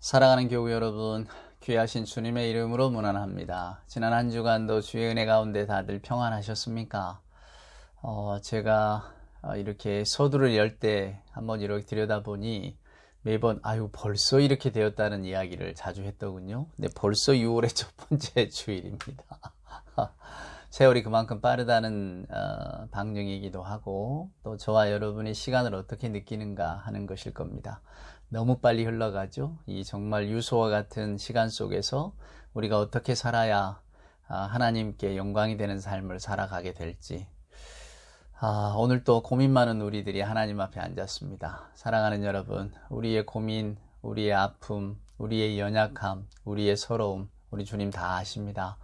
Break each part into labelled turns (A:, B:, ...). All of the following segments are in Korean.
A: 사랑하는 교우 여러분, 귀하신 주님의 이름으로 문안합니다. 지난 한 주간도 주의 은혜 가운데 다들 평안하셨습니까? 제가 이렇게 서두를 열 때 한번 이렇게 들여다보니 매번 벌써 이렇게 되었다는 이야기를 자주 했더군요. 근데 벌써 6월의 첫 번째 주일입니다. 세월이 그만큼 빠르다는 방증이기도 하고 또 저와 여러분이 시간을 어떻게 느끼는가 하는 것일 겁니다. 너무 빨리 흘러가죠. 이 정말 유소와 같은 시간 속에서 우리가 어떻게 살아야 하나님께 영광이 되는 삶을 살아가게 될지. 오늘 또 고민 많은 우리들이 하나님 앞에 앉았습니다. 사랑하는 여러분, 우리의 고민, 우리의 아픔, 우리의 연약함, 우리의 서러움, 우리 주님 다 아십니다.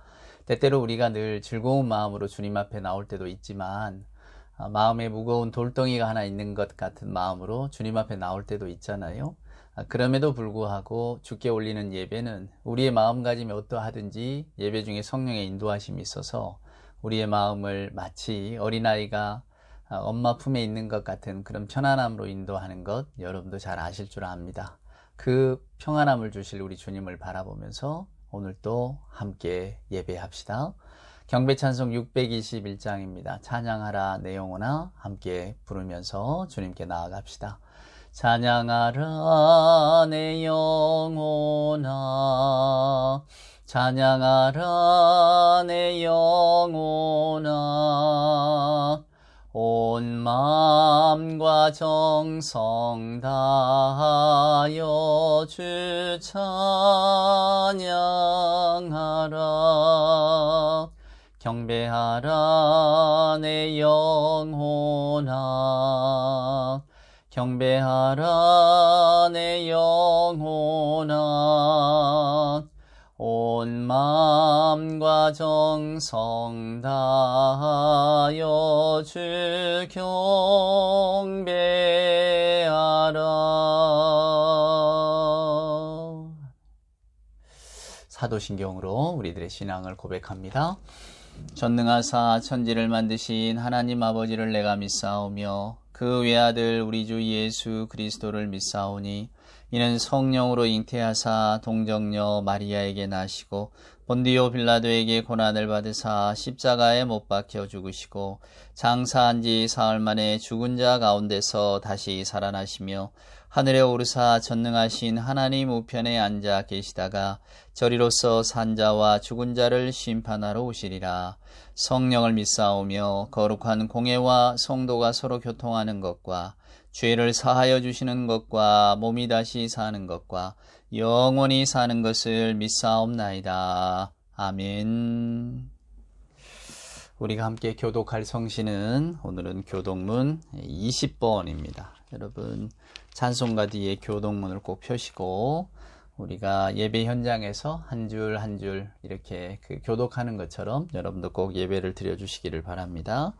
A: 때때로 우리가 늘 즐거운 마음으로 주님 앞에 나올 때도 있지만 마음에 무거운 돌덩이가 하나 있는 것 같은 마음으로 주님 앞에 나올 때도 있잖아요. 그럼에도 불구하고 주께 올리는 예배는 우리의 마음가짐이 어떠하든지 예배 중에 성령의 인도하심이 있어서 우리의 마음을 마치 어린아이가 엄마 품에 있는 것 같은 그런 편안함으로 인도하는 것 여러분도 잘 아실 줄 압니다. 그 평안함을 주실 우리 주님을 바라보면서 오늘 또 함께 예배합시다. 경배찬송 621장입니다. 찬양하라 내 영혼아 함께 부르면서 주님께 나아갑시다. 찬양하라 내 영혼아 찬양하라 내 영혼아 온 마음과 정성 다하여 주 찬양하라 경배하라 내 영혼아 경배하라 내 영혼아 온 마음과 정성 다하여 주 경배하라. 사도신경으로 우리들의 신앙을 고백합니다. 전능하사 천지를 만드신 하나님 아버지를 내가 믿사오며 그 외아들 우리 주 예수 그리스도를 믿사오니 이는 성령으로 잉태하사 동정녀 마리아에게 나시고 본디오 빌라도에게 고난을 받으사 십자가에 못 박혀 죽으시고 장사한 지 사흘 만에 죽은 자 가운데서 다시 살아나시며 하늘에 오르사 전능하신 하나님 우편에 앉아 계시다가 저리로서 산자와 죽은 자를 심판하러 오시리라. 성령을 믿사오며 거룩한 공예와 성도가 서로 교통하는 것과 죄를 사하여 주시는 것과 몸이 다시 사는 것과 영원히 사는 것을 믿사옵나이다. 아멘. 우리가 함께 교독할 성시는 오늘은 교독문 20번입니다. 여러분 찬송가 뒤에 교독문을 꼭 펴시고 우리가 예배 현장에서 한 줄 한 줄 이렇게 교독하는 것처럼 여러분도 꼭 예배를 드려주시기를 바랍니다.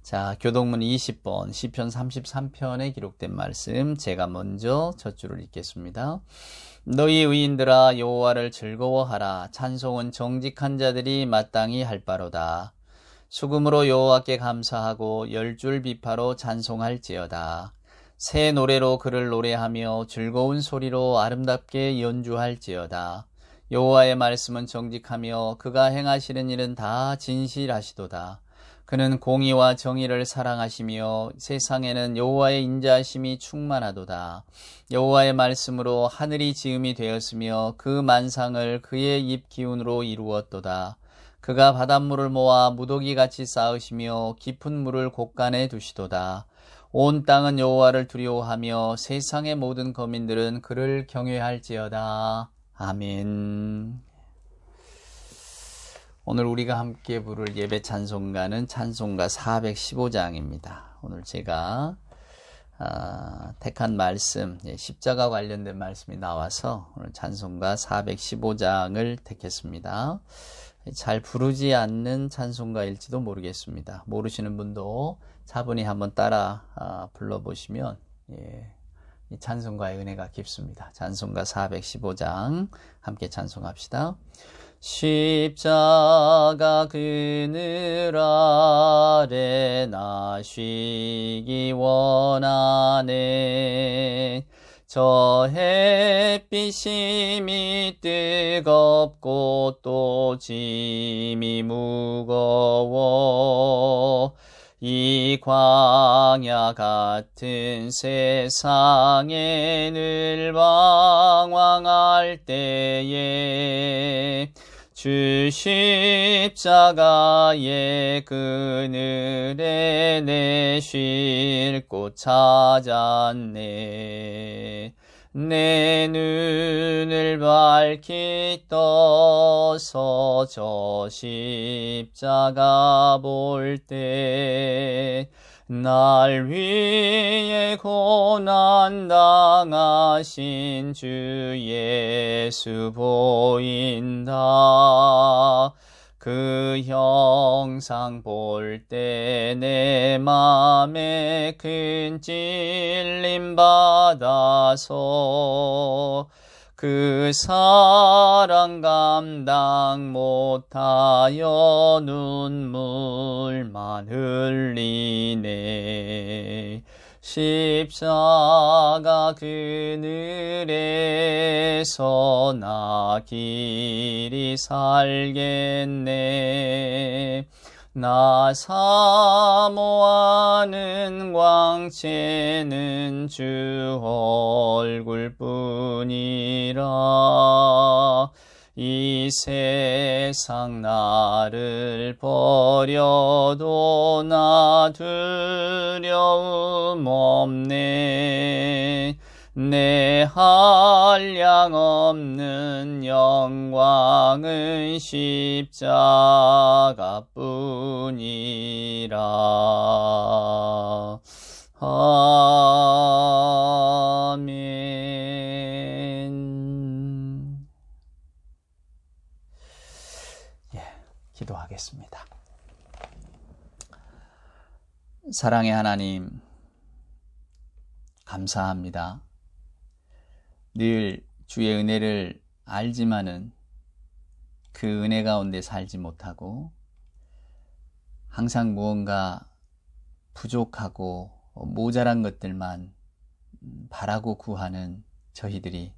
A: 자, 교독문 20번 시편 33편에 기록된 말씀 제가 먼저 첫 줄을 읽겠습니다. 너희 의인들아 여호와를 즐거워하라. 찬송은 정직한 자들이 마땅히 할 바로다. 수금으로 여호와께 감사하고 열줄 비파로 찬송할지어다. 새 노래로 그를 노래하며 즐거운 소리로 아름답게 연주할지어다. 여호와의 말씀은 정직하며 그가 행하시는 일은 다 진실하시도다. 그는 공의와 정의를 사랑하시며 세상에는 여호와의 인자하심이 충만하도다. 여호와의 말씀으로 하늘이 지음이 되었으며 그 만상을 그의 입 기운으로 이루었도다. 그가 바닷물을 모아 무더기같이 쌓으시며 깊은 물을 곳간에 두시도다. 온 땅은 여호와를 두려워하며 세상의 모든 거민들은 그를 경외할지어다. 아멘. 오늘 우리가 함께 부를 예배 찬송가는 찬송가 415장입니다. 오늘 제가 택한 말씀, 십자가 관련된 말씀이 나와서 오늘 찬송가 415장을 택했습니다. 잘 부르지 않는 찬송가일지도 모르겠습니다. 모르시는 분도 차분히 한번 따라 불러보시면 이 찬송가의 은혜가 깊습니다. 찬송가 415장 함께 찬송합시다. 십자가 그늘 아래 나 쉬기 원하네. 저 햇빛이 뜨겁고 또 짐이 무거워 이 광야 같은 세상에 늘 방황할 때에 주 십자가의 그늘에 내 쉴 곳 찾았네. 내 눈을 밝히 떠서 저 십자가 볼 때 날 위해 고난 당하신 주 예수 보인다. 그 형상 볼 때 내 맘에 큰 찔림 받아서 그 사랑 감당 못하여 눈물만 흘리네. 십자가 그늘에서 나 길이 살겠네. 나 사모하는 광채는 주 얼굴뿐이라. 이 세상 나를 버려도 나 두려움 없네. 내 한량 없는 영광은 십자가뿐이라. 아멘. 기도하겠습니다. 사랑의 하나님, 감사합니다. 늘 주의 은혜를 알지만은 그 은혜 가운데 살지 못하고 항상 무언가 부족하고 모자란 것들만 바라고 구하는 저희들이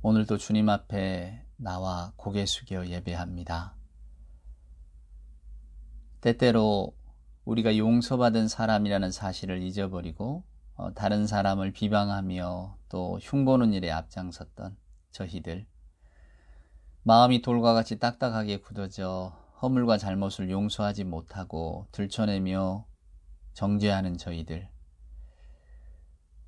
A: 오늘도 주님 앞에 나와 고개 숙여 예배합니다. 때때로 우리가 용서받은 사람이라는 사실을 잊어버리고 다른 사람을 비방하며 또 흉보는 일에 앞장섰던 저희들, 마음이 돌과 같이 딱딱하게 굳어져 허물과 잘못을 용서하지 못하고 들춰내며 정죄하는 저희들,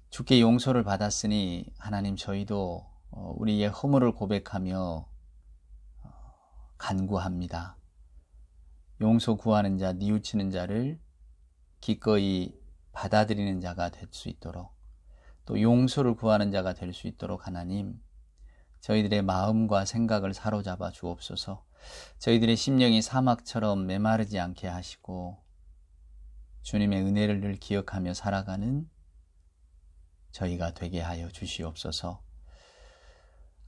A: 주께 용서를 받았으니 하나님 저희도 우리의 허물을 고백하며 간구합니다. 용서 구하는 자, 뉘우치는 자를 기꺼이 받아들이는 자가 될 수 있도록, 또 용서를 구하는 자가 될 수 있도록 하나님, 저희들의 마음과 생각을 사로잡아 주옵소서. 저희들의 심령이 사막처럼 메마르지 않게 하시고 주님의 은혜를 늘 기억하며 살아가는 저희가 되게 하여 주시옵소서.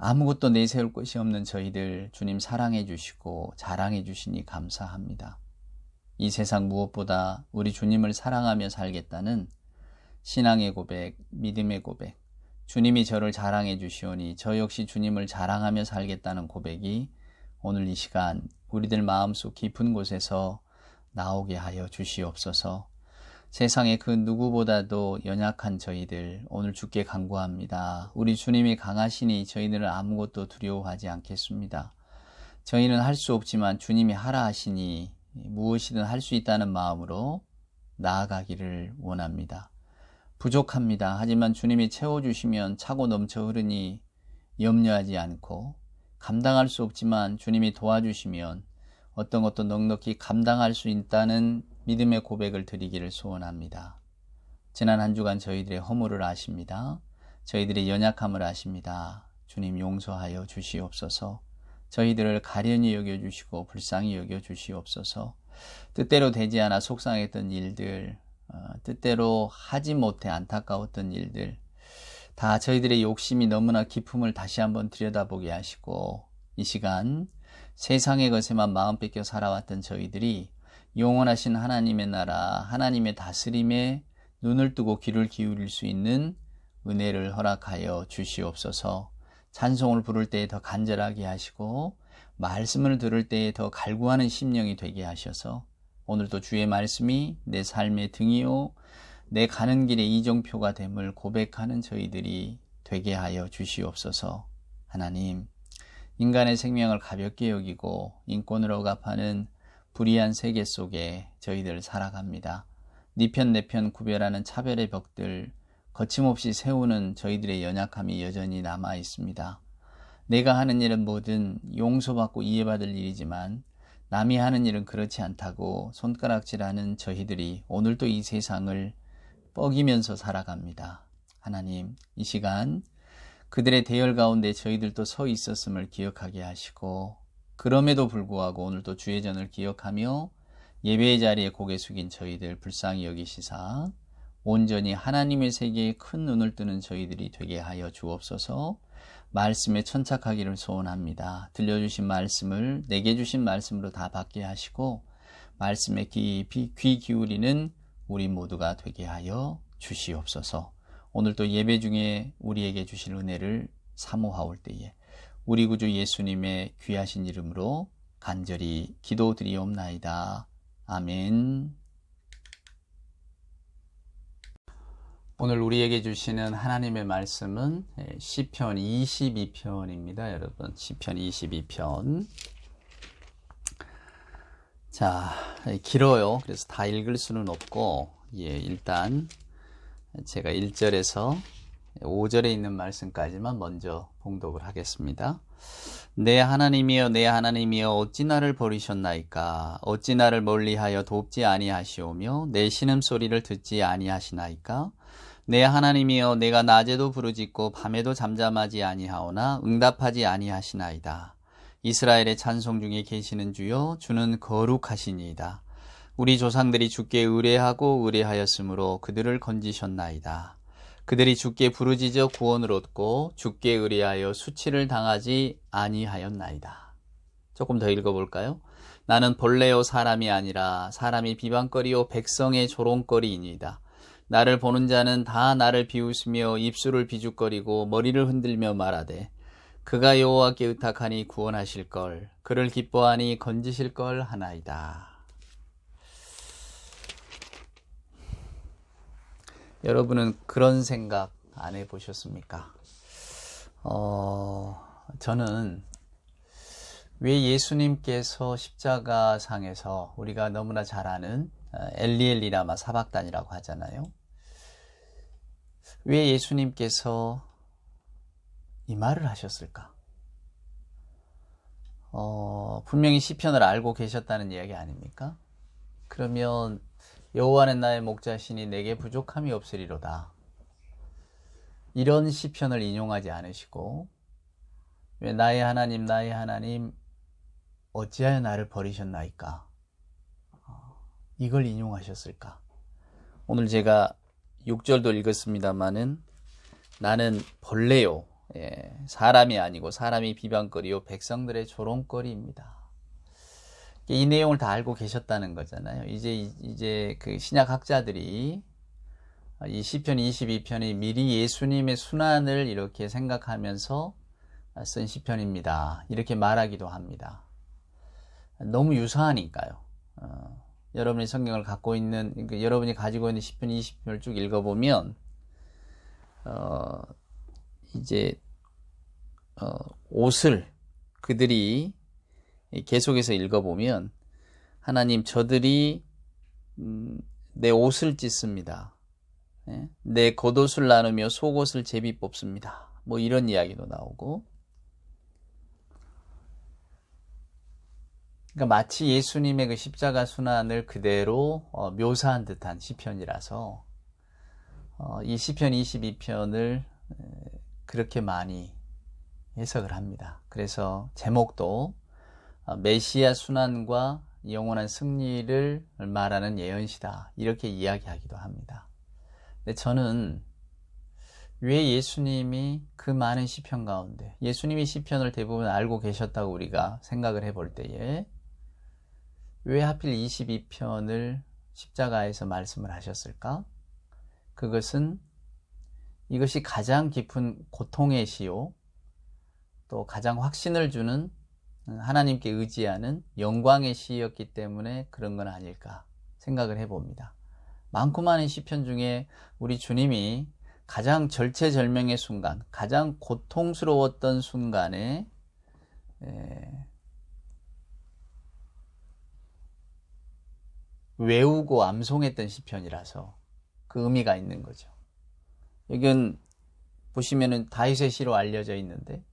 A: 아무것도 내세울 것이 없는 저희들 주님 사랑해 주시고 자랑해 주시니 감사합니다. 이 세상 무엇보다 우리 주님을 사랑하며 살겠다는 신앙의 고백, 믿음의 고백, 주님이 저를 자랑해 주시오니 저 역시 주님을 자랑하며 살겠다는 고백이 오늘 이 시간 우리들 마음속 깊은 곳에서 나오게 하여 주시옵소서. 세상의 그 누구보다도 연약한 저희들 오늘 주께 간구합니다. 우리 주님이 강하시니 저희들은 아무것도 두려워하지 않겠습니다. 저희는 할 수 없지만 주님이 하라 하시니 무엇이든 할 수 있다는 마음으로 나아가기를 원합니다. 부족합니다. 하지만 주님이 채워주시면 차고 넘쳐 흐르니 염려하지 않고, 감당할 수 없지만 주님이 도와주시면 어떤 것도 넉넉히 감당할 수 있다는 믿음의 고백을 드리기를 소원합니다. 지난 한 주간 저희들의 허물을 아십니다. 저희들의 연약함을 아십니다. 주님 용서하여 주시옵소서. 저희들을 가련히 여겨주시고 불쌍히 여겨주시옵소서. 뜻대로 되지 않아 속상했던 일들, 뜻대로 하지 못해 안타까웠던 일들, 다 저희들의 욕심이 너무나 깊음을 다시 한번 들여다보게 하시고, 이 시간 세상의 것에만 마음 뺏겨 살아왔던 저희들이 영원하신 하나님의 나라, 하나님의 다스림에 눈을 뜨고 귀를 기울일 수 있는 은혜를 허락하여 주시옵소서. 찬송을 부를 때에 더 간절하게 하시고 말씀을 들을 때에 더 갈구하는 심령이 되게 하셔서 오늘도 주의 말씀이 내 삶의 등이요 내 가는 길의 이정표가 됨을 고백하는 저희들이 되게 하여 주시옵소서. 하나님, 인간의 생명을 가볍게 여기고 인권을 억압하는 불의한 세계 속에 저희들 살아갑니다. 네 편 내 편 구별하는 차별의 벽들 거침없이 세우는 저희들의 연약함이 여전히 남아 있습니다. 내가 하는 일은 뭐든 용서받고 이해받을 일이지만 남이 하는 일은 그렇지 않다고 손가락질하는 저희들이 오늘도 이 세상을 뻐기면서 살아갑니다. 하나님, 이 시간 그들의 대열 가운데 저희들도 서 있었음을 기억하게 하시고 그럼에도 불구하고 오늘도 주의 전을 기억하며 예배의 자리에 고개 숙인 저희들 불쌍히 여기시사 온전히 하나님의 세계에 큰 눈을 뜨는 저희들이 되게 하여 주옵소서. 말씀에 천착하기를 소원합니다. 들려주신 말씀을 내게 주신 말씀으로 다 받게 하시고 말씀에 깊이 귀 기울이는 우리 모두가 되게 하여 주시옵소서. 오늘도 예배 중에 우리에게 주실 은혜를 사모하올 때에 우리 구주 예수님의 귀하신 이름으로 간절히 기도드리옵나이다. 아멘. 오늘 우리에게 주시는 하나님의 말씀은 시편 22편입니다. 여러분, 시편 22편. 자, 길어요. 그래서 다 읽을 수는 없고, 일단 제가 1절에서 5절에 있는 말씀까지만 먼저 봉독을 하겠습니다. 내 하나님이여 내 하나님이여 어찌 나를 버리셨나이까. 어찌 나를 멀리하여 돕지 아니하시오며 내 신음소리를 듣지 아니하시나이까. 내 하나님이여 내가 낮에도 부르짖고 밤에도 잠잠하지 아니하오나 응답하지 아니하시나이다. 이스라엘의 찬송 중에 계시는 주여 주는 거룩하시니이다. 우리 조상들이 주께 의뢰하고 의뢰하였으므로 그들을 건지셨나이다. 그들이 주께 부르짖어 구원을 얻고 주께 의뢰하여 수치를 당하지 아니하였나이다. 조금 더 읽어볼까요? 나는 본래요 사람이 아니라 사람이 비방거리요 백성의 조롱거리이니이다. 나를 보는 자는 다 나를 비웃으며 입술을 비죽거리고 머리를 흔들며 말하되 그가 여호와께 의탁하니 구원하실 걸 그를 기뻐하니 건지실 걸 하나이다. 여러분은 그런 생각 안 해보셨습니까? 저는 왜 예수님께서 십자가상에서 우리가 너무나 잘 아는 엘리엘리라마 사박단이라고 하잖아요. 왜 예수님께서 이 말을 하셨을까? 분명히 시편을 알고 계셨다는 이야기 아닙니까? 그러면 여호와는 나의 목자시니 내게 부족함이 없으리로다. 이런 시편을 인용하지 않으시고 왜 나의 하나님 어찌하여 나를 버리셨나이까? 이걸 인용하셨을까? 오늘 제가 6절도 읽었습니다마는 나는 본래요. 사람이 아니고 사람이 비방거리요 백성들의 조롱거리입니다. 이 내용을 다 알고 계셨다는 거잖아요. 이제 그 신약 학자들이 이 시편 22편이 미리 예수님의 순환을 이렇게 생각하면서 쓴 시편입니다. 이렇게 말하기도 합니다. 너무 유사하니까요. 여러분이 성경을 갖고 있는, 그러니까 여러분이 가지고 있는 시편 20편을 쭉 읽어보면, 옷을 그들이 계속해서 읽어보면, 하나님 저들이 내 옷을 찢습니다. 내 겉옷을 나누며 속옷을 제비 뽑습니다. 뭐 이런 이야기도 나오고, 그러니까 마치 예수님의 그 십자가 순환을 그대로 묘사한 듯한 시편이라서 이 시편 22편을 그렇게 많이 해석을 합니다. 그래서 제목도 메시아 순환과 영원한 승리를 말하는 예언시다 이렇게 이야기하기도 합니다. 근데 저는 왜 예수님이 그 많은 시편 가운데 예수님이 시편을 대부분 알고 계셨다고 우리가 생각을 해볼 때에 왜 하필 22편을 십자가에서 말씀을 하셨을까? 그것은 이것이 가장 깊은 고통의 시요, 또 가장 확신을 주는 하나님께 의지하는 영광의 시였기 때문에 그런 건 아닐까 생각을 해봅니다. 많고 많은 시편 중에 우리 주님이 가장 절체절명의 순간, 가장 고통스러웠던 순간에 외우고 암송했던 시편이라서 그 의미가 있는 거죠. 여기는 보시면은 다윗의 시로 알려져 있는데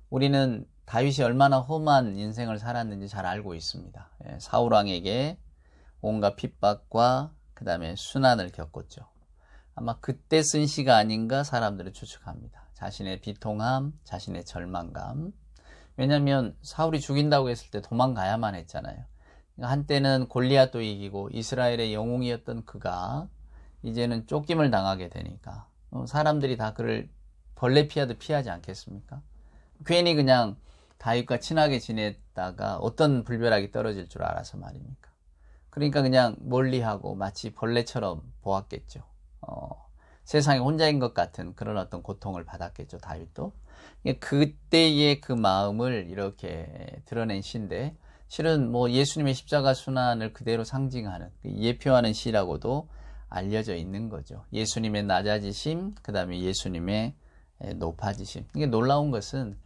A: 우리는 다윗이 얼마나 험한 인생을 살았는지 잘 알고 있습니다. 사울 왕에게 온갖 핍박과 그 다음에 순환을 겪었죠. 아마 그때 쓴 시가 아닌가 사람들은 추측합니다. 자신의 비통함, 자신의 절망감. 왜냐하면 사울이 죽인다고 했을 때 도망가야만 했잖아요. 한때는 골리앗도 이기고 이스라엘의 영웅이었던 그가 이제는 쫓김을 당하게 되니까 사람들이 다 그를 벌레 피하듯 피하지 않겠습니까? 괜히 그냥 다윗과 친하게 지냈다가 어떤 불벼락이 떨어질 줄 알아서 말입니까? 그러니까 그냥 멀리하고 마치 벌레처럼 보았겠죠. 세상에 혼자인 것 같은 그런 어떤 고통을 받았겠죠, 다윗도. 그때의 그 마음을 이렇게 드러낸 시인데 실은 뭐 예수님의 십자가 순환을 그대로 상징하는, 예표하는 시라고도 알려져 있는 거죠. 예수님의 낮아지심, 그 다음에 예수님의 높아지심. 이게 놀라운 것은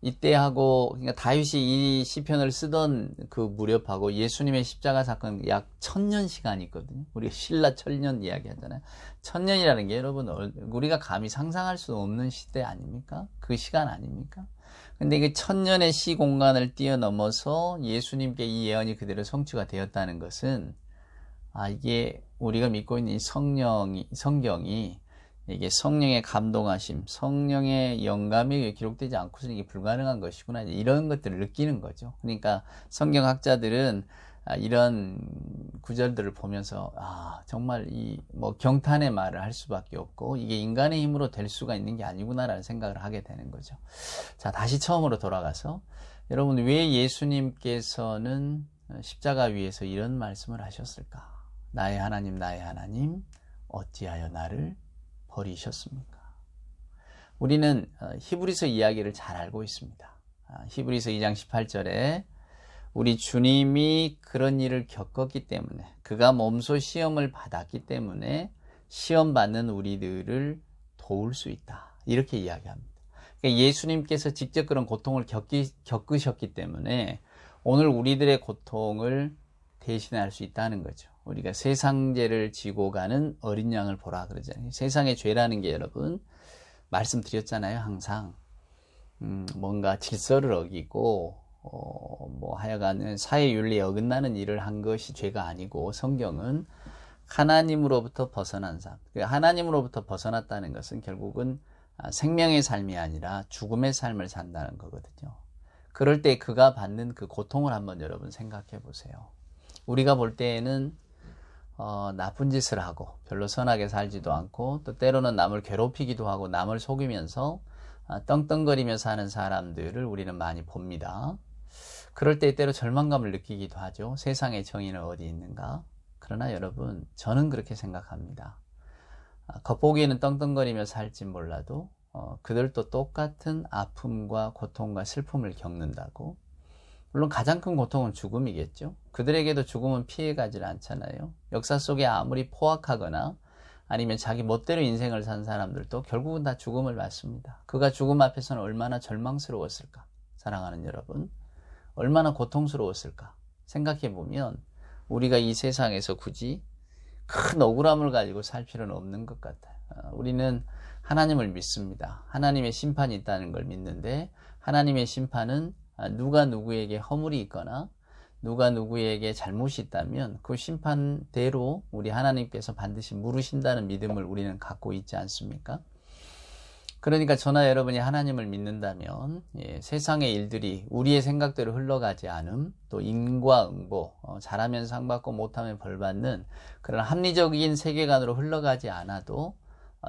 A: 이때하고, 그러니까 다윗이 이 시편을 쓰던 그 무렵하고 예수님의 십자가 사건 약 1000년 시간이 있거든요. 우리가 신라 1000년 이야기 하잖아요. 1000년이라는 게 여러분, 우리가 감히 상상할 수 없는 시대 아닙니까? 그 시간 아닙니까? 근데 이게 1000년의 시 공간을 뛰어넘어서 예수님께 이 예언이 그대로 성취가 되었다는 것은, 이게 우리가 믿고 있는 이 성경이 이게 성령의 감동하심, 성령의 영감이 기록되지 않고서는 이게 불가능한 것이구나, 이런 것들을 느끼는 거죠. 그러니까 성경학자들은 이런 구절들을 보면서 정말 이 뭐 경탄의 말을 할 수밖에 없고 이게 인간의 힘으로 될 수가 있는 게 아니구나라는 생각을 하게 되는 거죠. 자, 다시 처음으로 돌아가서 여러분, 왜 예수님께서는 십자가 위에서 이런 말씀을 하셨을까? 나의 하나님, 나의 하나님, 어찌하여 나를 버리셨습니까? 우리는 히브리서 이야기를 잘 알고 있습니다. 히브리서 2장 18절에 우리 주님이 그런 일을 겪었기 때문에, 그가 몸소 시험을 받았기 때문에 시험 받는 우리들을 도울 수 있다, 이렇게 이야기합니다. 그러니까 예수님께서 직접 그런 고통을 겪으셨기 때문에 오늘 우리들의 고통을 대신할 수 있다는 거죠. 우리가 세상 죄를 지고 가는 어린 양을 보라 그러잖아요. 세상의 죄라는 게 여러분, 말씀드렸잖아요. 항상 뭔가 질서를 어기고 뭐 하여간 사회윤리에 어긋나는 일을 한 것이 죄가 아니고, 성경은 하나님으로부터 벗어난 삶, 하나님으로부터 벗어났다는 것은 결국은 생명의 삶이 아니라 죽음의 삶을 산다는 거거든요. 그럴 때 그가 받는 그 고통을 한번 여러분 생각해 보세요. 우리가 볼 때에는 나쁜 짓을 하고 별로 선하게 살지도 않고, 또 때로는 남을 괴롭히기도 하고 남을 속이면서 떵떵거리며 사는 사람들을 우리는 많이 봅니다. 그럴 때 때로 절망감을 느끼기도 하죠. 세상의 정의는 어디 있는가? 그러나 여러분, 저는 그렇게 생각합니다. 겉보기에는 떵떵거리며 살지 몰라도 그들도 똑같은 아픔과 고통과 슬픔을 겪는다고. 물론 가장 큰 고통은 죽음이겠죠. 그들에게도 죽음은 피해가질 않잖아요. 역사 속에 아무리 포악하거나 아니면 자기 멋대로 인생을 산 사람들도 결국은 다 죽음을 맞습니다. 그가 죽음 앞에서는 얼마나 절망스러웠을까? 사랑하는 여러분, 얼마나 고통스러웠을까? 생각해보면 우리가 이 세상에서 굳이 큰 억울함을 가지고 살 필요는 없는 것 같아요. 우리는 하나님을 믿습니다. 하나님의 심판이 있다는 걸 믿는데, 하나님의 심판은 누가 누구에게 허물이 있거나 누가 누구에게 잘못이 있다면 그 심판대로 우리 하나님께서 반드시 물으신다는 믿음을 우리는 갖고 있지 않습니까? 그러니까 저나 여러분이 하나님을 믿는다면 세상의 일들이 우리의 생각대로 흘러가지 않음, 또 인과응보, 잘하면 상 받고 못하면 벌 받는 그런 합리적인 세계관으로 흘러가지 않아도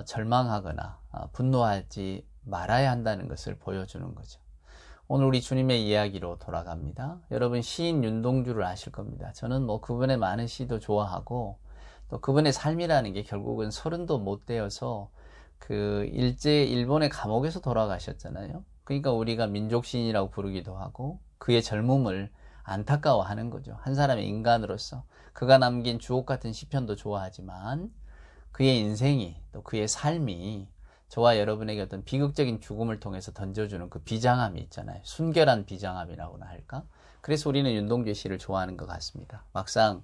A: 절망하거나 분노하지 말아야 한다는 것을 보여주는 거죠. 오늘 우리 주님의 이야기로 돌아갑니다. 여러분, 시인 윤동주를 아실 겁니다. 저는 뭐 그분의 많은 시도 좋아하고, 또 그분의 삶이라는 게 결국은 30도 못 되어서 일본의 감옥에서 돌아가셨잖아요. 그러니까 우리가 민족시인이라고 부르기도 하고 그의 젊음을 안타까워하는 거죠. 한 사람의 인간으로서 그가 남긴 주옥 같은 시편도 좋아하지만 그의 인생이 또 그의 삶이 저와 여러분에게 어떤 비극적인 죽음을 통해서 던져주는 그 비장함이 있잖아요. 순결한 비장함이라고나 할까? 그래서 우리는 윤동주의 시를 좋아하는 것 같습니다. 막상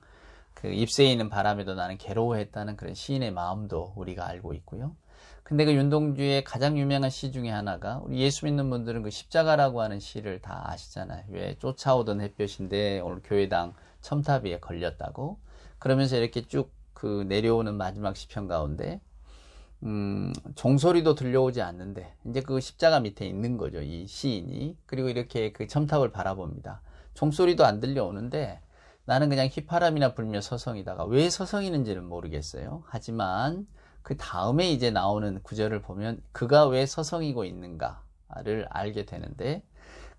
A: 그 잎새에 있는 바람에도 나는 괴로워했다는 그런 시인의 마음도 우리가 알고 있고요. 근데 그 윤동주의 가장 유명한 시 중에 하나가 우리 예수 믿는 분들은 그 십자가라고 하는 시를 다 아시잖아요. 왜 쫓아오던 햇볕인데 오늘 교회당 첨탑 위에 걸렸다고. 그러면서 이렇게 쭉 그 내려오는 마지막 시편 가운데 종소리도 들려오지 않는데 이제 그 십자가 밑에 있는 거죠. 이 시인이. 그리고 이렇게 그 첨탑을 바라봅니다. 종소리도 안 들려오는데 나는 그냥 휘파람이나 불며 서성이다가 왜 서성이는지는 모르겠어요. 하지만 그 다음에 이제 나오는 구절을 보면 그가 왜 서성이고 있는가를 알게 되는데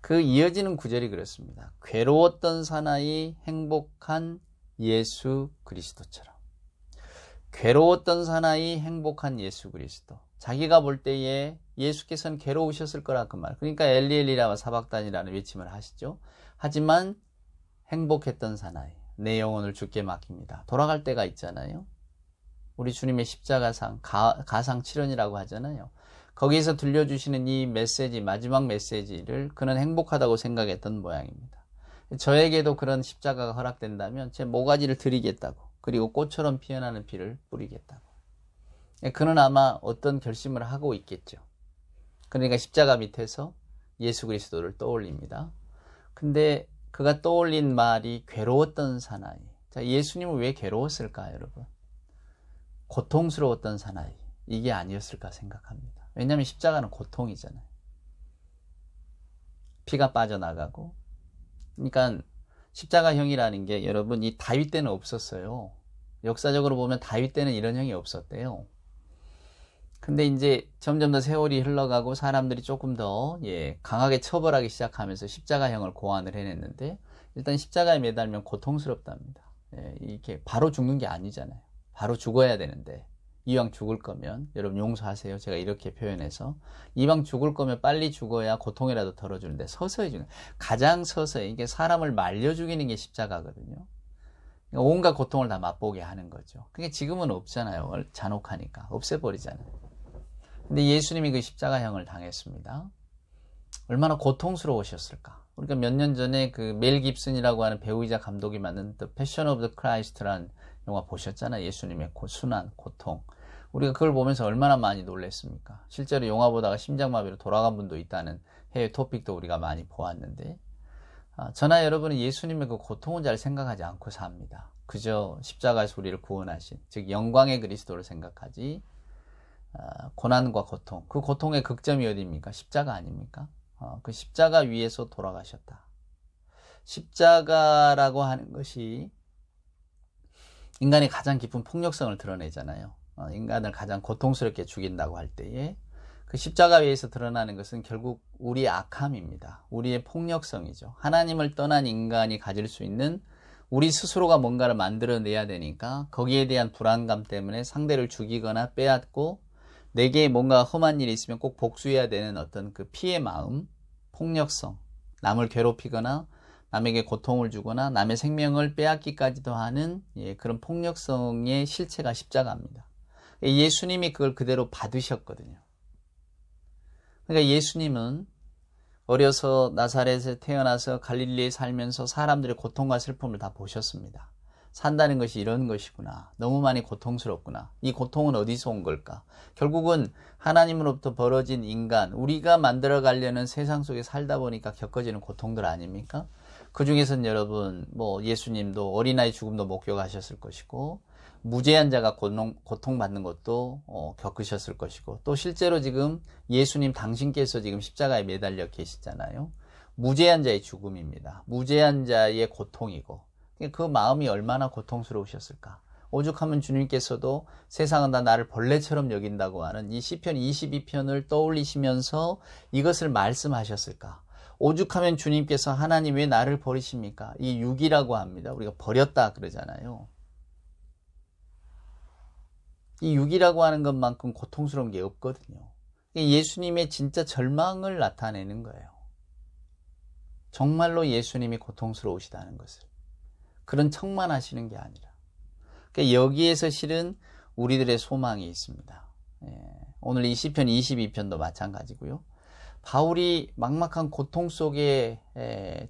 A: 그 이어지는 구절이 그렇습니다. 괴로웠던 사나이 행복한 예수 그리스도처럼. 괴로웠던 사나이 행복한 예수 그리스도. 자기가 볼 때에 예수께서는 괴로우셨을 거라 그 말. 그러니까 엘리엘리라와 사박단이라는 외침을 하시죠. 하지만 행복했던 사나이. 내 영혼을 주께 맡깁니다. 돌아갈 때가 있잖아요. 우리 주님의 십자가상, 가상 7원이라고 하잖아요. 거기에서 들려주시는 이 메시지, 마지막 메시지를 그는 행복하다고 생각했던 모양입니다. 저에게도 그런 십자가가 허락된다면 제 모가지를 드리겠다고. 그리고 꽃처럼 피어나는 피를 뿌리겠다고. 그는 아마 어떤 결심을 하고 있겠죠. 그러니까 십자가 밑에서 예수 그리스도를 떠올립니다. 근데 그가 떠올린 말이 괴로웠던 사나이. 자, 예수님은 왜 괴로웠을까, 여러분? 고통스러웠던 사나이. 이게 아니었을까 생각합니다. 왜냐하면 십자가는 고통이잖아요. 피가 빠져나가고. 그러니까 십자가형이라는 게 여러분 이 다윗 때는 없었어요. 역사적으로 보면 다윗 때는 이런 형이 없었대요. 근데 이제 점점 더 세월이 흘러가고 사람들이 조금 더 강하게 처벌하기 시작하면서 십자가형을 고안을 해냈는데 일단 십자가에 매달면 고통스럽답니다. 이게 바로 죽는 게 아니잖아요. 바로 죽어야 되는데 이왕 죽을 거면 여러분 용서하세요. 제가 이렇게 표현해서 이왕 죽을 거면 빨리 죽어야 고통이라도 덜어주는데 서서히 죽는 가장 서서히 이게 사람을 말려 죽이는 게 십자가거든요. 온갖 고통을 다 맛보게 하는 거죠. 그게 지금은 없잖아요. 잔혹하니까 없애버리잖아요. 근데 예수님이 그 십자가형을 당했습니다. 얼마나 고통스러우셨을까. 우리가 몇 년 전에 그 멜 깁슨이라고 하는 배우이자 감독이 만든 The Passion of the Christ라는 영화 보셨잖아요. 예수님의 순환, 고통. 우리가 그걸 보면서 얼마나 많이 놀랐습니까? 실제로 영화 보다가 심장마비로 돌아간 분도 있다는 해외 토픽도 우리가 많이 보았는데 저나 여러분은 예수님의 그 고통은 잘 생각하지 않고 삽니다. 그저 십자가에서 우리를 구원하신, 즉 영광의 그리스도를 생각하지 고난과 고통, 그 고통의 극점이 어디입니까? 십자가 아닙니까? 그 십자가 위에서 돌아가셨다. 십자가라고 하는 것이 인간의 가장 깊은 폭력성을 드러내잖아요. 인간을 가장 고통스럽게 죽인다고 할 때에 그 십자가 위에서 드러나는 것은 결국 우리의 악함입니다. 우리의 폭력성이죠. 하나님을 떠난 인간이 가질 수 있는 우리 스스로가 뭔가를 만들어내야 되니까 거기에 대한 불안감 때문에 상대를 죽이거나 빼앗고 내게 뭔가 험한 일이 있으면 꼭 복수해야 되는 어떤 그 피해 마음, 폭력성, 남을 괴롭히거나 남에게 고통을 주거나 남의 생명을 빼앗기까지도 하는 그런 폭력성의 실체가 십자가입니다. 예수님이 그걸 그대로 받으셨거든요. 그러니까 예수님은 어려서 나사렛에 태어나서 갈릴리에 살면서 사람들의 고통과 슬픔을 다 보셨습니다. 산다는 것이 이런 것이구나. 너무 많이 고통스럽구나. 이 고통은 어디서 온 걸까? 결국은 하나님으로부터 벌어진 인간, 우리가 만들어가려는 세상 속에 살다 보니까 겪어지는 고통들 아닙니까? 그 중에서는 여러분 예수님도 어린아이 죽음도 목격하셨을 것이고 무죄한 자가 고통받는 것도 겪으셨을 것이고 또 실제로 지금 예수님 당신께서 지금 십자가에 매달려 계시잖아요. 무죄한 자의 죽음입니다. 무죄한 자의 고통이고 그 마음이 얼마나 고통스러우셨을까. 오죽하면 주님께서도 세상은 다 나를 벌레처럼 여긴다고 하는 이 시편 22편을 떠올리시면서 이것을 말씀하셨을까. 오죽하면 주님께서 하나님 왜 나를 버리십니까? 이 육이라고 합니다. 우리가 버렸다 그러잖아요. 이 육이라고 하는 것만큼 고통스러운 게 없거든요. 예수님의 진짜 절망을 나타내는 거예요. 정말로 예수님이 고통스러우시다는 것을. 그런 척만 하시는 게 아니라. 그러니까 여기에서 실은 우리들의 소망이 있습니다. 오늘 이 시편 22편도 마찬가지고요. 바울이 막막한 고통 속에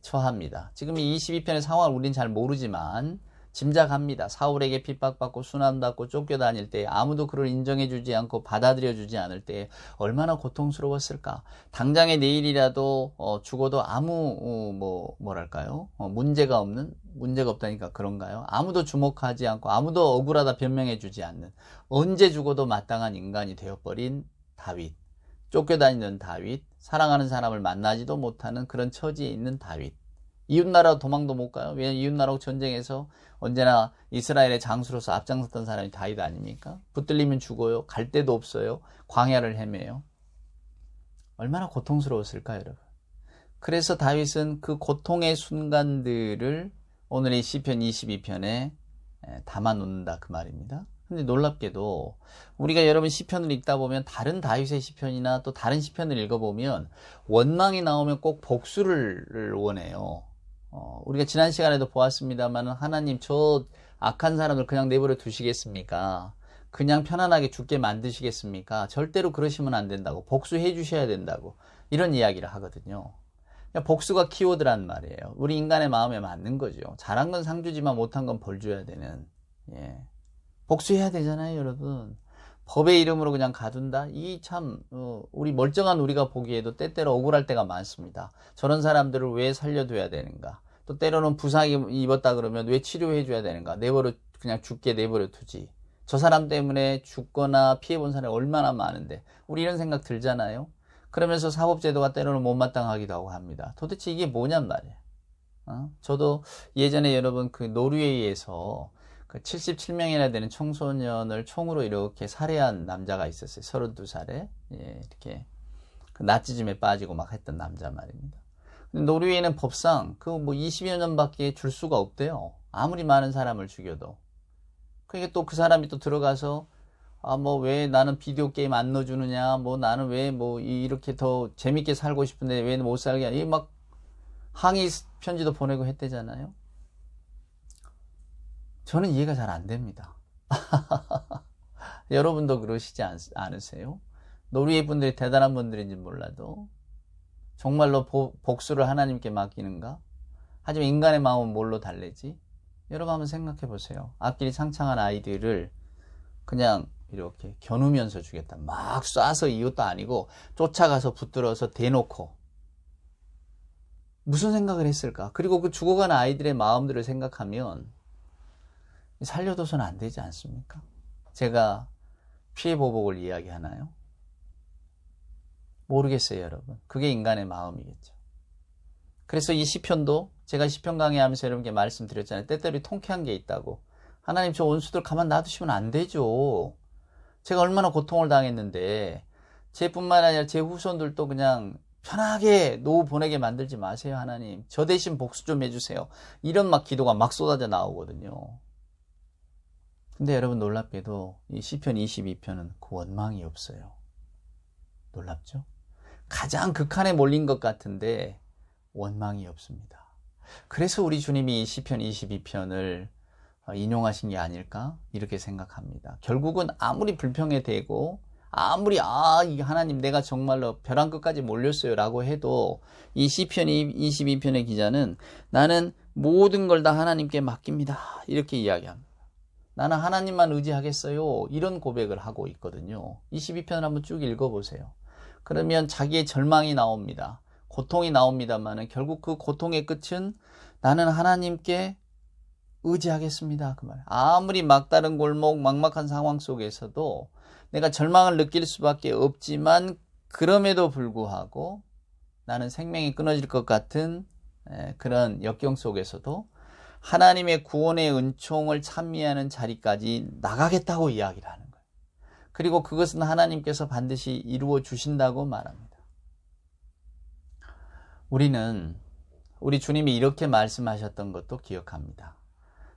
A: 처합니다. 지금 이 22편의 상황을 우리는 잘 모르지만 짐작합니다. 사울에게 핍박받고 순환받고 쫓겨다닐 때 아무도 그를 인정해주지 않고 받아들여주지 않을 때 얼마나 고통스러웠을까. 당장에 내일이라도 죽어도 아무 뭐랄까요? 문제가 없다니까 그런가요? 아무도 주목하지 않고 아무도 억울하다 변명해주지 않는, 언제 죽어도 마땅한 인간이 되어버린 다윗. 쫓겨다니는 다윗, 사랑하는 사람을 만나지도 못하는 그런 처지에 있는 다윗. 이웃나라 도망도 못 가요. 왜냐하면 이웃나라하고 전쟁에서 언제나 이스라엘의 장수로서 앞장섰던 사람이 다윗 아닙니까? 붙들리면 죽어요. 갈 데도 없어요. 광야를 헤매요. 얼마나 고통스러웠을까요, 여러분? 그래서 다윗은 그 고통의 순간들을 오늘 이 시편 22편에 담아놓는다 그 말입니다. 근데 놀랍게도 우리가 여러분 시편을 읽다 보면 다른 다윗의 시편이나 또 다른 시편을 읽어보면 원망이 나오면 꼭 복수를 원해요. 우리가 지난 시간에도 보았습니다만 하나님 저 악한 사람을 그냥 내버려 두시겠습니까? 그냥 편안하게 죽게 만드시겠습니까? 절대로 그러시면 안 된다고, 복수해 주셔야 된다고 이런 이야기를 하거든요. 복수가 키워드란 말이에요. 우리 인간의 마음에 맞는 거죠. 잘한 건 상 주지만 못한 건 벌 줘야 되는. 복수해야 되잖아요, 여러분. 법의 이름으로 그냥 가둔다? 이 참 우리 멀쩡한 우리가 보기에도 때때로 억울할 때가 많습니다. 저런 사람들을 왜 살려둬야 되는가? 또 때로는 부상 입었다 그러면 왜 치료해 줘야 되는가? 그냥 죽게 내버려 두지. 저 사람 때문에 죽거나 피해본 사람이 얼마나 많은데 우리 이런 생각 들잖아요. 그러면서 사법제도가 때로는 못마땅하기도 하고 합니다. 도대체 이게 뭐냔 말이에요. 저도 예전에 여러분 그 노르웨이에서 그 77명이나 되는 청소년을 총으로 이렇게 살해한 남자가 있었어요. 32살에. 이렇게 그 나치즘에 빠지고 막 했던 남자 말입니다. 근데 노르웨이는 법상 그 뭐 20여 년밖에 줄 수가 없대요. 아무리 많은 사람을 죽여도. 그러니까 또 그 사람이 또 들어가서 뭐 왜 나는 비디오 게임 안 넣어주느냐, 뭐 나는 왜 뭐 이렇게 더 재밌게 살고 싶은데 왜 못 살게 하냐, 막 항의 편지도 보내고 했대잖아요. 저는 이해가 잘 안 됩니다. 여러분도 그러시지 않으세요? 노르웨이 분들이 대단한 분들인지 몰라도 정말로 복수를 하나님께 맡기는가? 하지만 인간의 마음은 뭘로 달래지? 여러분 한번 생각해 보세요. 앞길이 창창한 아이들을 그냥 이렇게 겨누면서 주겠다. 막 쏴서 이것도 아니고 쫓아가서 붙들어서 대놓고 무슨 생각을 했을까? 그리고 그 죽어가는 아이들의 마음들을 생각하면 살려둬서는 안 되지 않습니까? 제가 피해 보복을 이야기하나요? 모르겠어요, 여러분. 그게 인간의 마음이겠죠. 그래서 이 시편도 제가 시편 강의하면서 여러분께 말씀드렸잖아요. 때때로 통쾌한 게 있다고. 하나님 저 원수들 가만 놔두시면 안 되죠. 제가 얼마나 고통을 당했는데 제뿐만 아니라 제 후손들도 그냥 편하게 노후 보내게 만들지 마세요, 하나님. 저 대신 복수 좀 해주세요. 이런 막 기도가 막 쏟아져 나오거든요. 근데 여러분 놀랍게도 이 시편 22편은 그 원망이 없어요. 놀랍죠? 가장 극한에 몰린 것 같은데 원망이 없습니다. 그래서 우리 주님이 이 시편 22편을 인용하신 게 아닐까 이렇게 생각합니다. 결국은 아무리 불평에 대고 아무리 하나님 내가 정말로 벼랑 끝까지 몰렸어요 라고 해도 이 시편 22편의 기자는 나는 모든 걸 다 하나님께 맡깁니다 이렇게 이야기합니다. 나는 하나님만 의지하겠어요 이런 고백을 하고 있거든요. 22편을 한번 쭉 읽어보세요. 그러면 자기의 절망이 나옵니다. 고통이 나옵니다만 결국 그 고통의 끝은 나는 하나님께 의지하겠습니다 그 말. 아무리 막다른 골목 막막한 상황 속에서도 내가 절망을 느낄 수밖에 없지만 그럼에도 불구하고 나는 생명이 끊어질 것 같은 그런 역경 속에서도 하나님의 구원의 은총을 찬미하는 자리까지 나가겠다고 이야기를 하는 거예요. 그리고 그것은 하나님께서 반드시 이루어 주신다고 말합니다. 우리는 우리 주님이 이렇게 말씀하셨던 것도 기억합니다.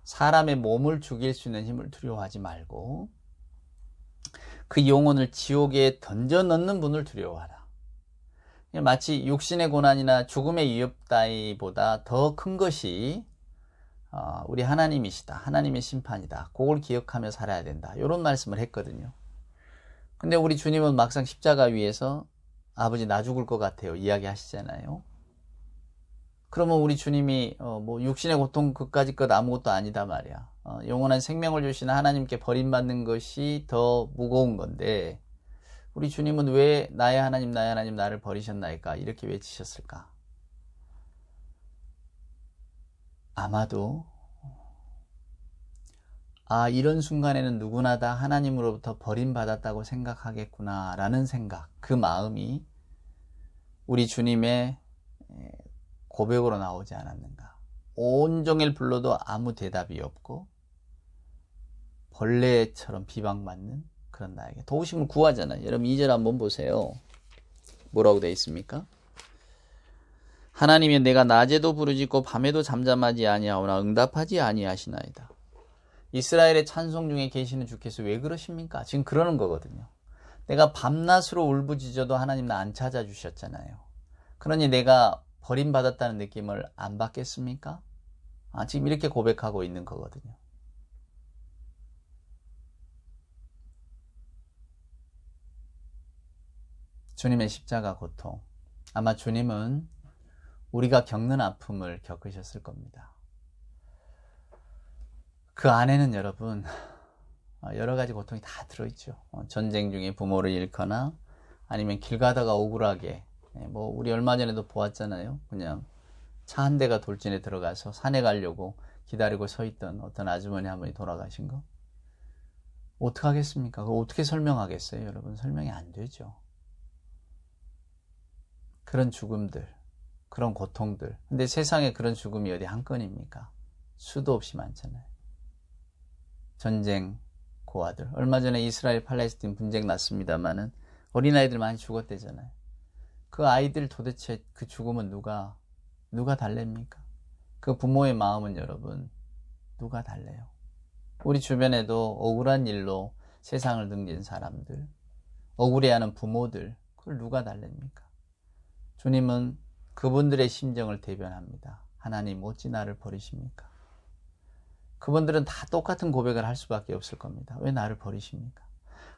A: 사람의 몸을 죽일 수 있는 힘을 두려워하지 말고 그 영혼을 지옥에 던져 넣는 분을 두려워하라. 마치 육신의 고난이나 죽음의 위협 따위보다 더 큰 것이 우리 하나님이시다. 하나님의 심판이다. 그걸 기억하며 살아야 된다. 이런 말씀을 했거든요. 근데 우리 주님은 막상 십자가 위에서 아버지 나 죽을 것 같아요 이야기하시잖아요. 그러면 우리 주님이 뭐 육신의 고통 그까짓 것 아무것도 아니다 말이야. 영원한 생명을 주시는 하나님께 버림받는 것이 더 무거운 건데 우리 주님은 왜 나의 하나님 나를 버리셨나이까 이렇게 외치셨을까? 아마도 이런 순간에는 누구나 다 하나님으로부터 버림받았다고 생각하겠구나 라는 생각, 그 마음이 우리 주님의 고백으로 나오지 않았는가. 온종일 불러도 아무 대답이 없고 벌레처럼 비방받는 그런 나에게 도우심을 구하잖아요. 여러분 2절 한번 보세요. 뭐라고 되어 있습니까? 하나님이 내가 낮에도 부르짖고 밤에도 잠잠하지 아니하오나 응답하지 아니하시나이다. 이스라엘의 찬송 중에 계시는 주께서 왜 그러십니까? 지금 그러는 거거든요. 내가 밤낮으로 울부짖어도 하나님 나 안 찾아주셨잖아요. 그러니 내가 버림받았다는 느낌을 안 받겠습니까? 지금 이렇게 고백하고 있는 거거든요. 주님의 십자가 고통. 아마 주님은 우리가 겪는 아픔을 겪으셨을 겁니다. 그 안에는 여러분 여러 가지 고통이 다 들어있죠. 전쟁 중에 부모를 잃거나 아니면 길 가다가 억울하게 뭐 우리 얼마 전에도 보았잖아요. 그냥 차 한 대가 돌진에 들어가서 산에 가려고 기다리고 서 있던 어떤 아주머니 한 분이 돌아가신 거. 어떡하겠습니까? 그거 어떻게 설명하겠어요? 여러분 설명이 안 되죠. 그런 죽음들, 그런 고통들. 근데 세상에 그런 죽음이 어디 한 건입니까? 수도 없이 많잖아요. 전쟁 고아들. 얼마 전에 이스라엘 팔레스틴 분쟁 났습니다마는 어린아이들 많이 죽었대잖아요. 그 아이들 도대체 그 죽음은 누가 달랩니까? 그 부모의 마음은 여러분 누가 달래요? 우리 주변에도 억울한 일로 세상을 등진 사람들, 억울해하는 부모들, 그걸 누가 달랩니까? 주님은 그분들의 심정을 대변합니다. 하나님 어찌 나를 버리십니까? 그분들은 다 똑같은 고백을 할 수밖에 없을 겁니다. 왜 나를 버리십니까?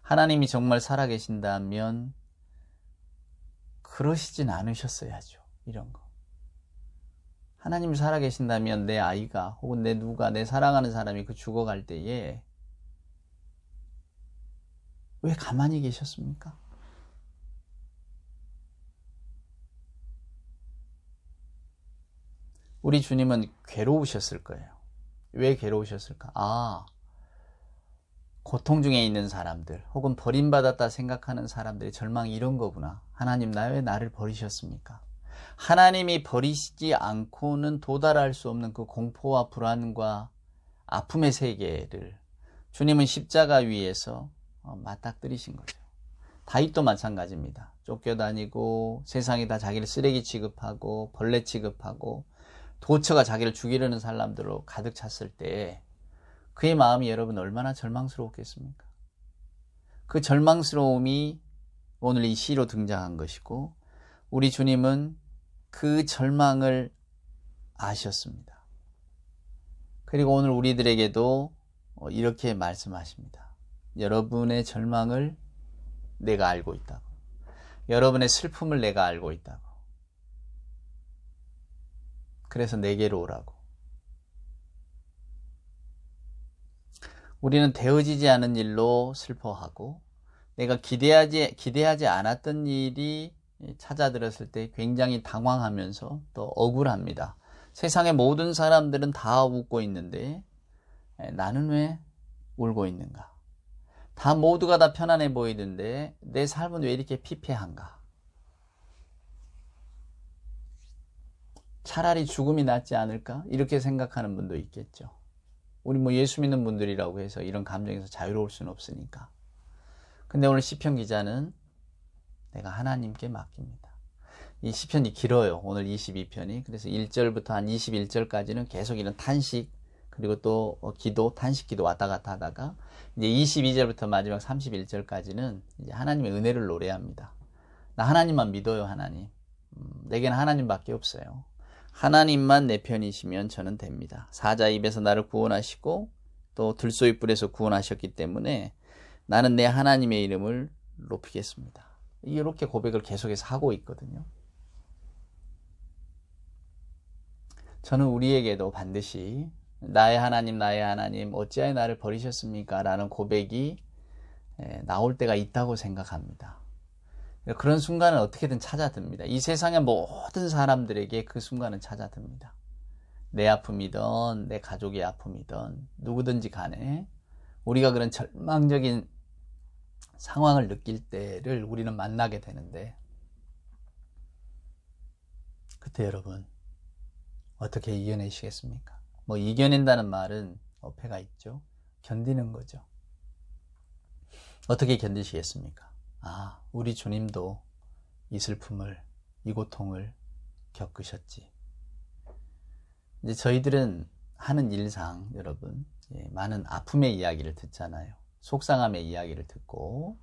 A: 하나님이 정말 살아계신다면 그러시진 않으셨어야죠. 이런 거. 하나님이 살아계신다면 내 아이가 혹은 내 사랑하는 사람이 그 죽어갈 때에 왜 가만히 계셨습니까? 우리 주님은 괴로우셨을 거예요. 왜 괴로우셨을까? 고통 중에 있는 사람들 혹은 버림받았다 생각하는 사람들의 절망이 이런 거구나. 하나님 왜 나를 버리셨습니까? 하나님이 버리시지 않고는 도달할 수 없는 그 공포와 불안과 아픔의 세계를 주님은 십자가 위에서 맞닥뜨리신 거죠. 다윗도 마찬가지입니다. 쫓겨다니고 세상이 다 자기를 쓰레기 취급하고 벌레 취급하고 도처가 자기를 죽이려는 사람들로 가득 찼을 때 그의 마음이 여러분 얼마나 절망스러웠겠습니까? 그 절망스러움이 오늘 이 시로 등장한 것이고 우리 주님은 그 절망을 아셨습니다. 그리고 오늘 우리들에게도 이렇게 말씀하십니다. 여러분의 절망을 내가 알고 있다고. 여러분의 슬픔을 내가 알고 있다고. 그래서 내게로 오라고. 우리는 되어지지 않은 일로 슬퍼하고 내가 기대하지 않았던 일이 찾아들었을 때 굉장히 당황하면서 또 억울합니다. 세상의 모든 사람들은 다 웃고 있는데 나는 왜 울고 있는가? 모두가 다 편안해 보이던데 내 삶은 왜 이렇게 피폐한가? 차라리 죽음이 낫지 않을까? 이렇게 생각하는 분도 있겠죠. 우리 예수 믿는 분들이라고 해서 이런 감정에서 자유로울 수는 없으니까. 근데 오늘 시편 기자는 내가 하나님께 맡깁니다. 이 시편이 길어요. 오늘 22편이. 그래서 1절부터 한 21절까지는 계속 이런 탄식, 그리고 또 기도, 탄식 기도 왔다 갔다 하다가 이제 22절부터 마지막 31절까지는 이제 하나님의 은혜를 노래합니다. 나 하나님만 믿어요, 하나님. 내게는 하나님밖에 없어요. 하나님만 내 편이시면 저는 됩니다. 사자 입에서 나를 구원하시고 또 들소의 뿔에서 구원하셨기 때문에 나는 내 하나님의 이름을 높이겠습니다. 이렇게 고백을 계속해서 하고 있거든요. 저는 우리에게도 반드시 나의 하나님 어찌하여 나를 버리셨습니까? 라는 고백이 나올 때가 있다고 생각합니다. 그런 순간은 어떻게든 찾아듭니다. 이 세상의 모든 사람들에게 그 순간은 찾아듭니다. 내 아픔이든 내 가족의 아픔이든 누구든지 간에 우리가 그런 절망적인 상황을 느낄 때를 우리는 만나게 되는데, 그때 여러분 어떻게 이겨내시겠습니까? 뭐 이겨낸다는 말은 어폐가 있죠. 견디는 거죠. 어떻게 견디시겠습니까? 우리 주님도 이 슬픔을, 이 고통을 겪으셨지. 이제 저희들은 하는 일상, 여러분, 많은 아픔의 이야기를 듣잖아요. 속상함의 이야기를 듣고,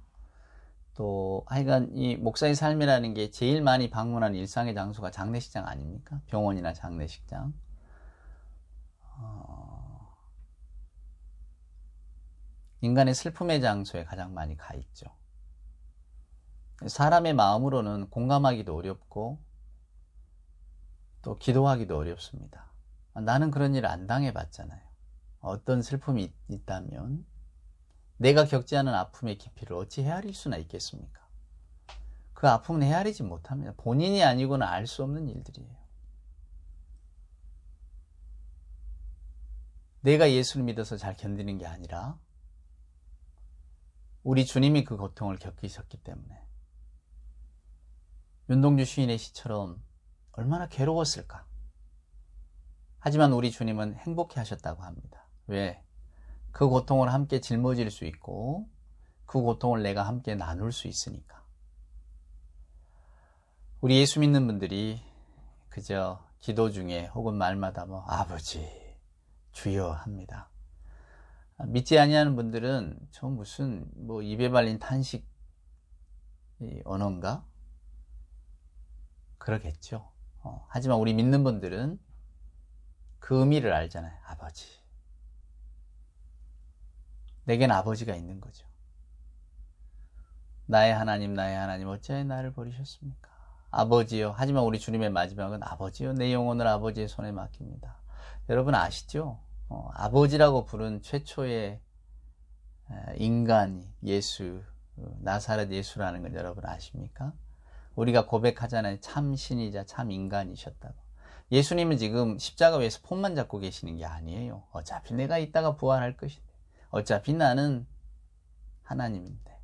A: 또 하여간 이 목사의 삶이라는 게 제일 많이 방문하는 일상의 장소가 장례식장 아닙니까? 병원이나 장례식장. 인간의 슬픔의 장소에 가장 많이 가 있죠. 사람의 마음으로는 공감하기도 어렵고 또 기도하기도 어렵습니다. 나는 그런 일을 안 당해봤잖아요. 어떤 슬픔이 있다면 내가 겪지 않은 아픔의 깊이를 어찌 헤아릴 수나 있겠습니까? 그 아픔은 헤아리지 못합니다. 본인이 아니고는 알 수 없는 일들이에요. 내가 예수를 믿어서 잘 견디는 게 아니라 우리 주님이 그 고통을 겪으셨기 때문에. 윤동주 시인의 시처럼 얼마나 괴로웠을까. 하지만 우리 주님은 행복해 하셨다고 합니다. 왜? 그 고통을 함께 짊어질 수 있고 그 고통을 내가 함께 나눌 수 있으니까. 우리 예수 믿는 분들이 그저 기도 중에 혹은 말마다 아버지, 주여 합니다. 믿지 아니하는 분들은 저 무슨 입에 발린 탄식 언어인가? 그러겠죠. 하지만 우리 믿는 분들은 그 의미를 알잖아요. 아버지. 내겐 아버지가 있는 거죠. 나의 하나님 어찌하여 나를 버리셨습니까? 아버지요. 하지만 우리 주님의 마지막은 아버지요. 내 영혼을 아버지의 손에 맡깁니다. 여러분 아시죠? 아버지라고 부른 최초의 인간이 예수, 나사렛 예수라는 걸 여러분 아십니까? 우리가 고백하잖아요. 참 신이자 참 인간이셨다고. 예수님은 지금 십자가 위에서 폰만 잡고 계시는 게 아니에요. 어차피 내가 이따가 부활할 것인데, 어차피 나는 하나님인데.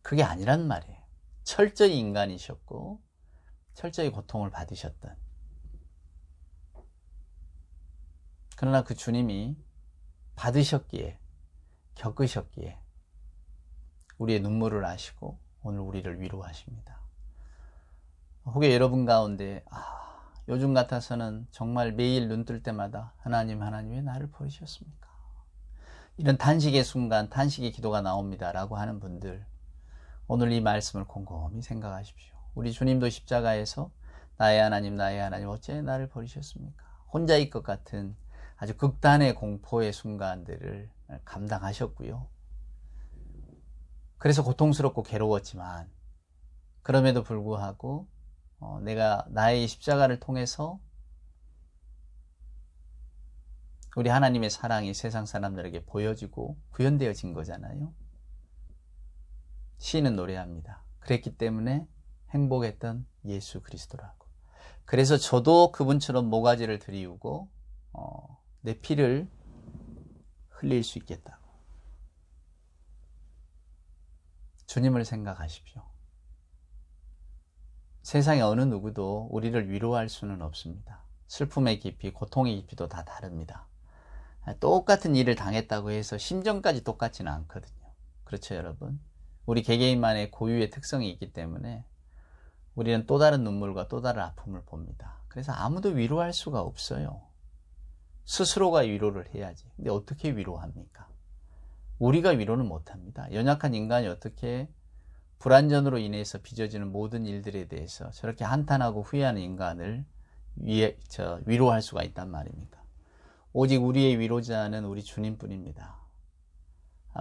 A: 그게 아니란 말이에요. 철저히 인간이셨고 철저히 고통을 받으셨던. 그러나 그 주님이 받으셨기에, 겪으셨기에 우리의 눈물을 아시고 오늘 우리를 위로하십니다. 혹여 여러분 가운데 요즘 같아서는 정말 매일 눈 뜰 때마다 하나님 왜 나를 버리셨습니까? 이런 탄식의 순간, 탄식의 기도가 나옵니다 라고 하는 분들, 오늘 이 말씀을 곰곰이 생각하십시오. 우리 주님도 십자가에서 나의 하나님 어찌하여 나를 버리셨습니까? 혼자일 것 같은 아주 극단의 공포의 순간들을 감당하셨고요. 그래서 고통스럽고 괴로웠지만 그럼에도 불구하고 내가 나의 십자가를 통해서 우리 하나님의 사랑이 세상 사람들에게 보여지고 구현되어진 거잖아요. 시인은 노래합니다. 그랬기 때문에 행복했던 예수 그리스도라고. 그래서 저도 그분처럼 모가지를 들이우고 내 피를 흘릴 수 있겠다고. 주님을 생각하십시오. 세상의 어느 누구도 우리를 위로할 수는 없습니다. 슬픔의 깊이, 고통의 깊이도 다 다릅니다. 똑같은 일을 당했다고 해서 심정까지 똑같지는 않거든요. 그렇죠, 여러분? 우리 개개인만의 고유의 특성이 있기 때문에 우리는 또 다른 눈물과 또 다른 아픔을 봅니다. 그래서 아무도 위로할 수가 없어요. 스스로가 위로를 해야지. 근데 어떻게 위로합니까? 우리가 위로는 못합니다. 연약한 인간이 어떻게 불완전으로 인해서 빚어지는 모든 일들에 대해서 저렇게 한탄하고 후회하는 인간을 위로할 수가 있단 말입니까? 오직 우리의 위로자는 우리 주님뿐입니다.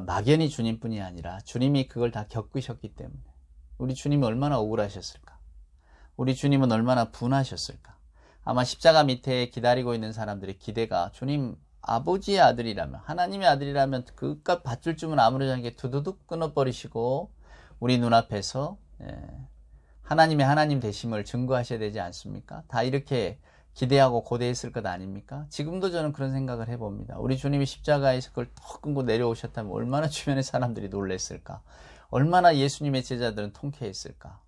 A: 막연히 주님뿐이 아니라 주님이 그걸 다 겪으셨기 때문에. 우리 주님이 얼마나 억울하셨을까? 우리 주님은 얼마나 분하셨을까? 아마 십자가 밑에 기다리고 있는 사람들의 기대가 주님 아버지의 아들이라면, 하나님의 아들이라면 그깟 밧줄 주면 아무렇지 않게 두두둑 끊어버리시고 우리 눈앞에서 하나님의 하나님 되심을 증거하셔야 되지 않습니까? 다 이렇게 기대하고 고대했을 것 아닙니까? 지금도 저는 그런 생각을 해봅니다. 우리 주님이 십자가에서 그걸 턱 끊고 내려오셨다면 얼마나 주변의 사람들이 놀랬을까? 얼마나 예수님의 제자들은 통쾌했을까?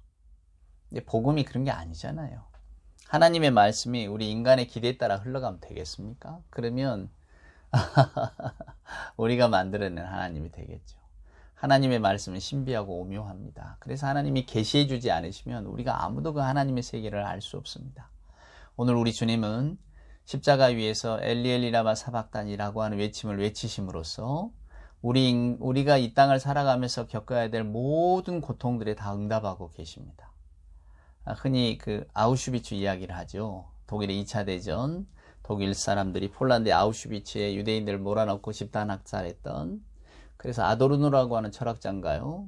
A: 근데 복음이 그런 게 아니잖아요. 하나님의 말씀이 우리 인간의 기대에 따라 흘러가면 되겠습니까? 그러면 우리가 만들어낸 하나님이 되겠죠. 하나님의 말씀은 신비하고 오묘합니다. 그래서 하나님이 계시해 주지 않으시면 우리가 아무도 그 하나님의 세계를 알 수 없습니다. 오늘 우리 주님은 십자가 위에서 엘리 라마 사박단이라고 하는 외침을 외치심으로써 우리가 이 땅을 살아가면서 겪어야 될 모든 고통들에 다 응답하고 계십니다. 흔히 그 아우슈비츠 이야기를 하죠. 독일의 2차 대전, 독일 사람들이 폴란드의 아우슈비츠에 유대인들을 몰아넣고 집단 학살했던, 그래서 아도르노라고 하는 철학자인가요?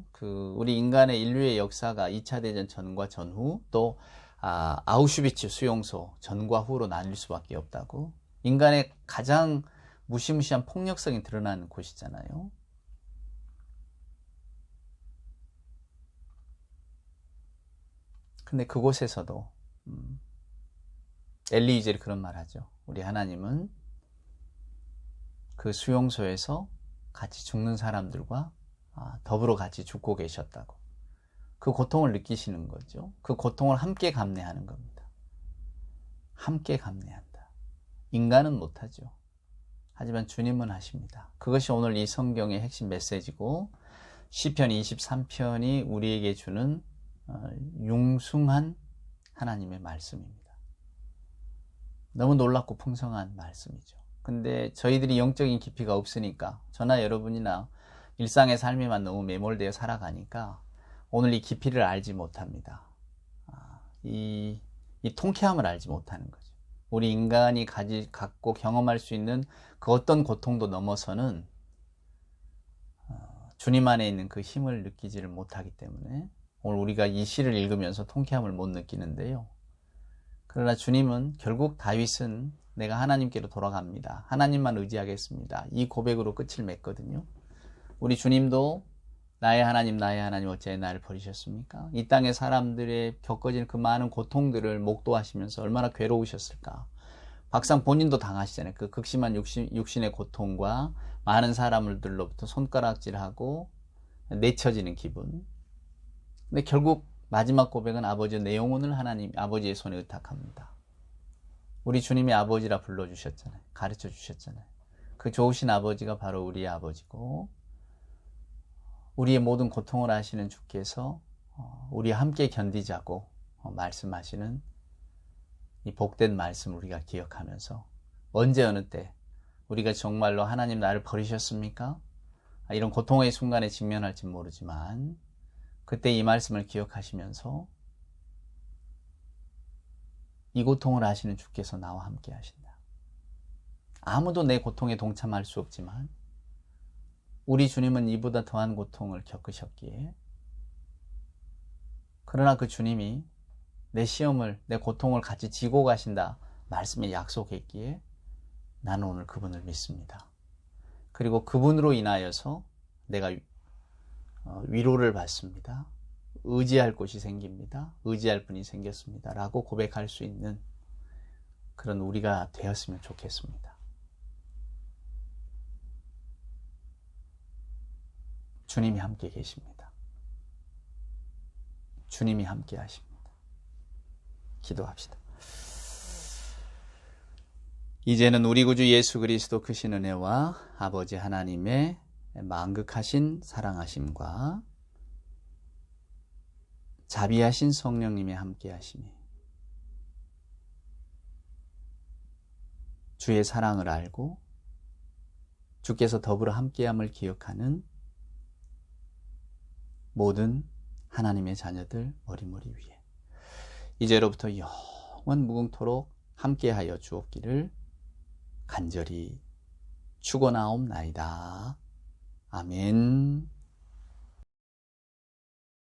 A: 우리 인간의 인류의 역사가 2차 대전 전과 전후, 또 아우슈비츠 수용소 전과 후로 나뉠 수밖에 없다고. 인간의 가장 무시무시한 폭력성이 드러나는 곳이잖아요. 근데 그곳에서도 엘리 위젤이 그런 말 하죠. 우리 하나님은 그 수용소에서 같이 죽는 사람들과 더불어 같이 죽고 계셨다고. 그 고통을 느끼시는 거죠. 그 고통을 함께 감내하는 겁니다. 함께 감내한다. 인간은 못하죠. 하지만 주님은 하십니다. 그것이 오늘 이 성경의 핵심 메시지고, 시편 23편이 우리에게 주는 융숭한 하나님의 말씀입니다. 너무 놀랍고 풍성한 말씀이죠. 근데 저희들이 영적인 깊이가 없으니까, 저나 여러분이나 일상의 삶에만 너무 매몰되어 살아가니까 오늘 이 깊이를 알지 못합니다. 이 통쾌함을 알지 못하는 거죠. 우리 인간이 갖고 경험할 수 있는 그 어떤 고통도 넘어서는 주님 안에 있는 그 힘을 느끼지를 못하기 때문에 오늘 우리가 이 시를 읽으면서 통쾌함을 못 느끼는데요. 그러나 주님은 결국 다윗은 내가 하나님께로 돌아갑니다. 하나님만 의지하겠습니다. 이 고백으로 끝을 맺거든요. 우리 주님도 나의 하나님 어찌하여 나를 버리셨습니까? 이 땅의 사람들의 겪어지는 그 많은 고통들을 목도하시면서 얼마나 괴로우셨을까. 박상 본인도 당하시잖아요. 그 극심한 육신의 고통과 많은 사람들로부터 손가락질하고 내쳐지는 기분. 근데 결국 마지막 고백은 아버지 내 영혼을 하나님 아버지의 손에 의탁합니다. 우리 주님이 아버지라 불러주셨잖아요. 가르쳐 주셨잖아요. 그 좋으신 아버지가 바로 우리의 아버지고, 우리의 모든 고통을 아시는 주께서 우리와 함께 견디자고 말씀하시는 이 복된 말씀을 우리가 기억하면서, 언제 어느 때 우리가 정말로 하나님 나를 버리셨습니까? 이런 고통의 순간에 직면할지 모르지만 그때 이 말씀을 기억하시면서 이 고통을 아시는 주께서 나와 함께 하신다. 아무도 내 고통에 동참할 수 없지만 우리 주님은 이보다 더한 고통을 겪으셨기에, 그러나 그 주님이 내 시험을, 내 고통을 같이 지고 가신다 말씀에 약속했기에 나는 오늘 그분을 믿습니다. 그리고 그분으로 인하여서 내가 위로를 받습니다. 의지할 곳이 생깁니다. 의지할 분이 생겼습니다. 라고 고백할 수 있는 그런 우리가 되었으면 좋겠습니다. 주님이 함께 계십니다. 주님이 함께 하십니다. 기도합시다. 이제는 우리 구주 예수 그리스도 크신 은혜와 아버지 하나님의 만극하신 사랑하심과 자비하신 성령님의 함께 하심이 주의 사랑을 알고 주께서 더불어 함께함을 기억하는 모든 하나님의 자녀들 머리머리 위에 이제로부터 영원 무궁토록 함께하여 주옵기를 간절히 축원하옵나이다. 아멘.